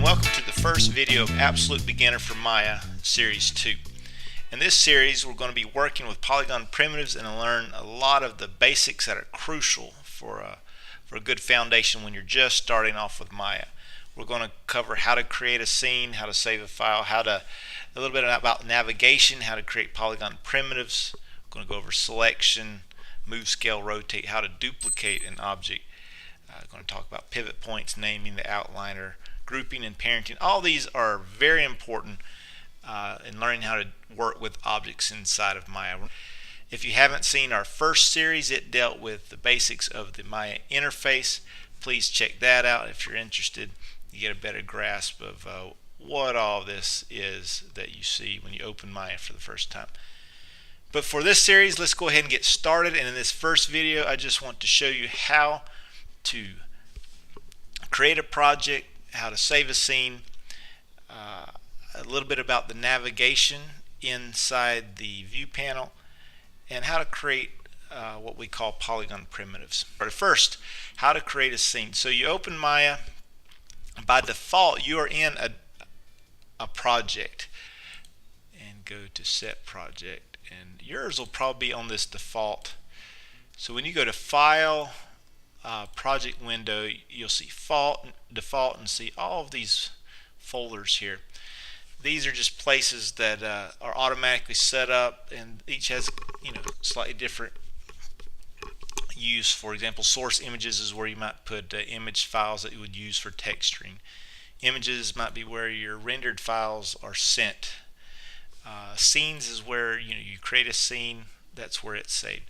welcome to the first video of Absolute Beginner for Maya Series 2. In this series we're going to be working with Polygon primitives and learn a lot of the basics that are crucial for a good foundation when you're just starting off with Maya. We're going to cover how to create a scene, how to save a file, a little bit about navigation, how to create Polygon primitives. We're going to go over selection, move, scale, rotate, how to duplicate an object. I'm going to talk about pivot points, naming the outliner, grouping and parenting. All these are very important in learning how to work with objects inside of Maya. If you haven't seen our first series, it dealt with the basics of the Maya interface. Please check that out if you're interested. You get a better grasp of what all this is that you see when you open Maya for the first time. But for this series, let's go ahead and get started. And in this first video, I just want to show you how to create a project, how to save a scene, a little bit about the navigation inside the view panel, and how to create what we call Polygon primitives. But first, how to create a scene. So you open Maya. By default, you are in a project, and go to set project, and yours will probably be on this default. So when you go to file, project window, you'll see default and see all of these folders here. These are just places that are automatically set up, and each has slightly different use. For example, source images is where you might put image files that you would use for texturing. Images might be where your rendered files are sent. Scenes is where you create a scene. That's where it's saved.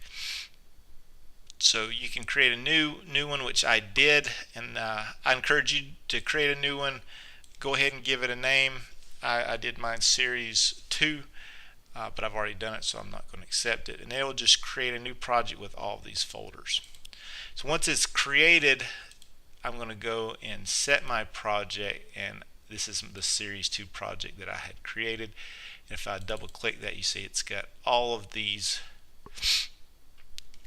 So you can create a new one, which I did, and I encourage you to create a new one. Go ahead and give it a name. I did mine Series 2, but I've already done it, so I'm not going to accept it. And it will just create a new project with all of these folders. So once it's created, I'm going to go and set my project, and this is the Series 2 project that I had created. And if I double click that, you see it's got all of these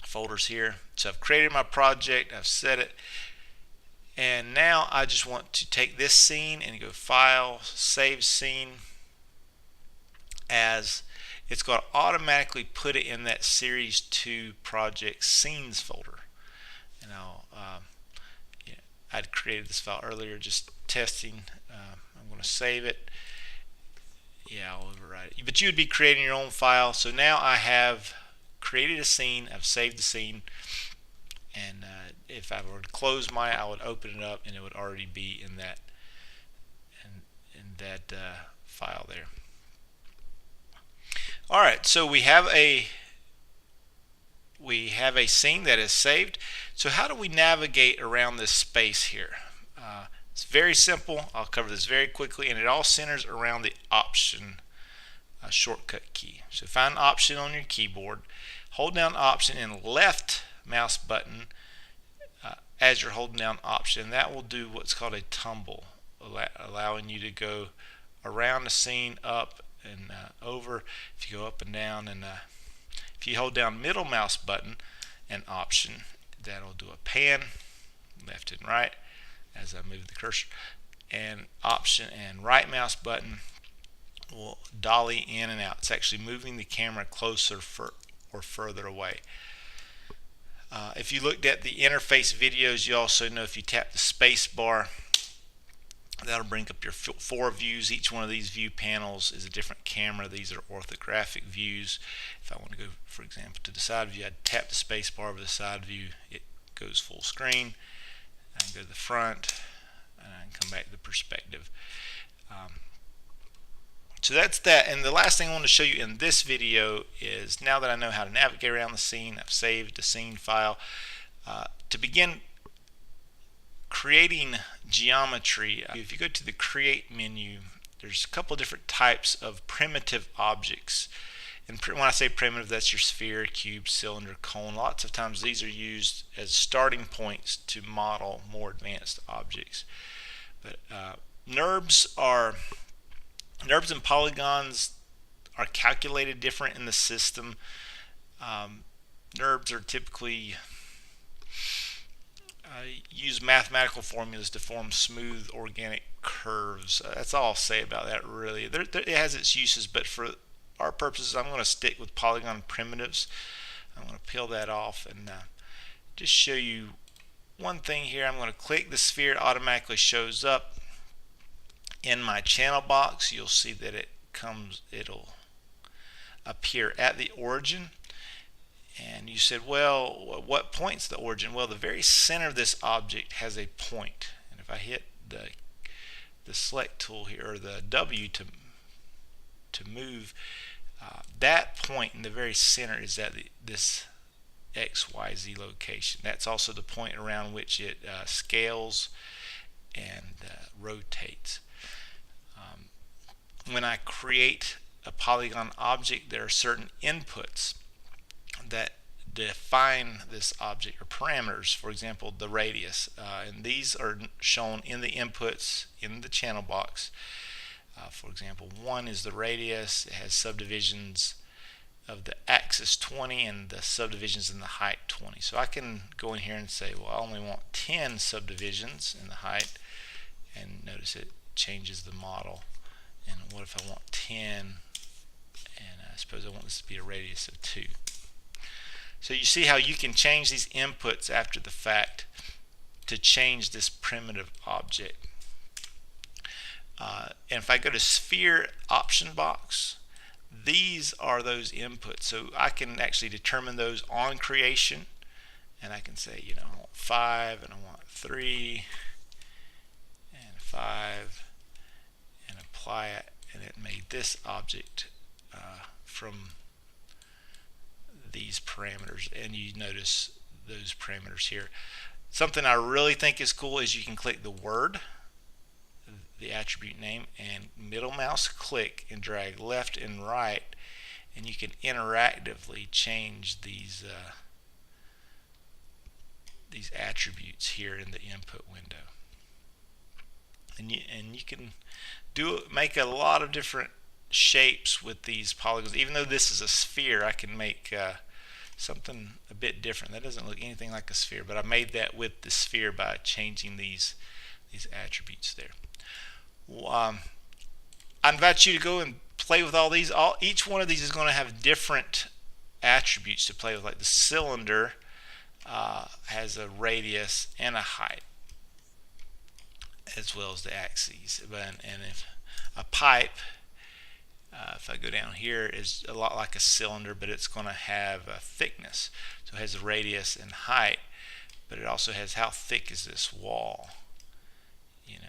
folders here. So I've created my project, I've set it, and now I just want to take this scene and go File, Save Scene as. It's going to automatically put it in that Series 2 project scenes folder. And I'd created this file earlier, just testing. I'm going to save it. Yeah, I'll override it. But you would be creating your own file. So now I have created a scene, I've saved the scene, and if I were to close Maya, I would open it up and it would already be in that file there. Alright, so we have a scene that is saved. So how do we navigate around this space here? It's very simple. I'll cover this very quickly, and it all centers around the Option shortcut key. So find Option on your keyboard, hold down Option and left mouse button as you're holding down Option. That will do what's called a tumble, allowing you to go around the scene, up and over. If you go up and down, and if you hold down middle mouse button and Option, that'll do a pan left and right as I move the cursor, and Option and right mouse button will dolly in and out. It's actually moving the camera closer or further away. If you looked at the interface videos, you also know if you tap the space bar, that'll bring up your 4 views. Each one of these view panels is a different camera. These are orthographic views. If I want to go, for example, to the side view, I'd tap the space bar over the side view. It goes full screen. I can go to the front, and I can come back to the perspective. So that's that. And the last thing I want to show you in this video is, now that I know how to navigate around the scene, I've saved the scene file. To begin creating geometry, if you go to the Create menu, there's a couple different types of primitive objects. And when I say primitive, that's your sphere, cube, cylinder, cone. Lots of times these are used as starting points to model more advanced objects. But NURBs and polygons are calculated different in the system. NURBs are typically use mathematical formulas to form smooth organic curves. That's all I'll say about that, really. It has its uses, but for our purposes, I'm going to stick with Polygon primitives. I'm going to peel that off and just show you one thing here. I'm going to click the sphere. It automatically shows up in my channel box. You'll see that it'll appear at the origin. And you said, well, what point's the origin? Well, the very center of this object has a point. And if I hit the select tool here, or the W to move, that point in the very center is at this XYZ location. That's also the point around which it scales and rotates. When I create a polygon object, there are certain inputs that define this object, or parameters. For example, the radius, and these are shown in the inputs in the channel box. For example, 1 is the radius. It has subdivisions of the axis 20 and the subdivisions in the height 20. So I can go in here and say, well, I only want 10 subdivisions in the height, and notice it changes the model. And what if I want 10, and I suppose I want this to be a radius of 2. So you see how you can change these inputs after the fact to change this primitive object. And if I go to sphere option box, these are those inputs. So I can actually determine those on creation, and I can say, you know, I want 5, and I want 3, and 5, and apply it, and it made this object from these parameters, and you notice those parameters here. Something I really think is cool is you can click the word, the attribute name, and middle mouse click and drag left and right, and you can interactively change these attributes here in the input window. And you can make a lot of different shapes with these polygons. Even though this is a sphere, I can make something a bit different. That doesn't look anything like a sphere, but I made that with the sphere by changing these attributes there. I invite you to go and play with all these. Each one of these is going to have different attributes to play with. Like the cylinder has a radius and a height, as well as the axes. And if a pipe, if I go down here, is a lot like a cylinder, but it's going to have a thickness. So it has a radius and height, but it also has how thick is this wall, you know.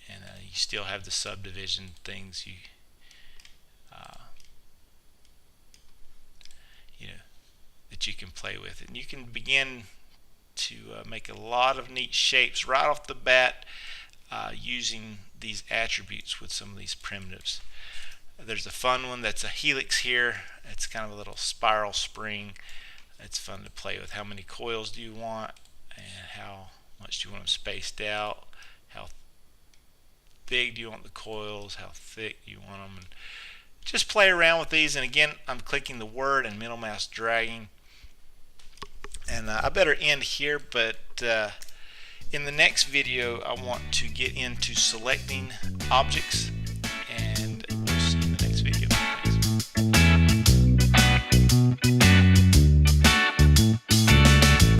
And you still have the subdivision things that you can play with, and you can begin to make a lot of neat shapes right off the bat using these attributes with some of these primitives. There's a fun one that's a helix here. It's kind of a little spiral spring. It's fun to play with. How many coils do you want, and how much do you want them spaced out? How big do you want the coils? How thick do you want them? And just play around with these. And again, I'm clicking the word and middle mouse dragging. And I better end here, but in the next video I want to get into selecting objects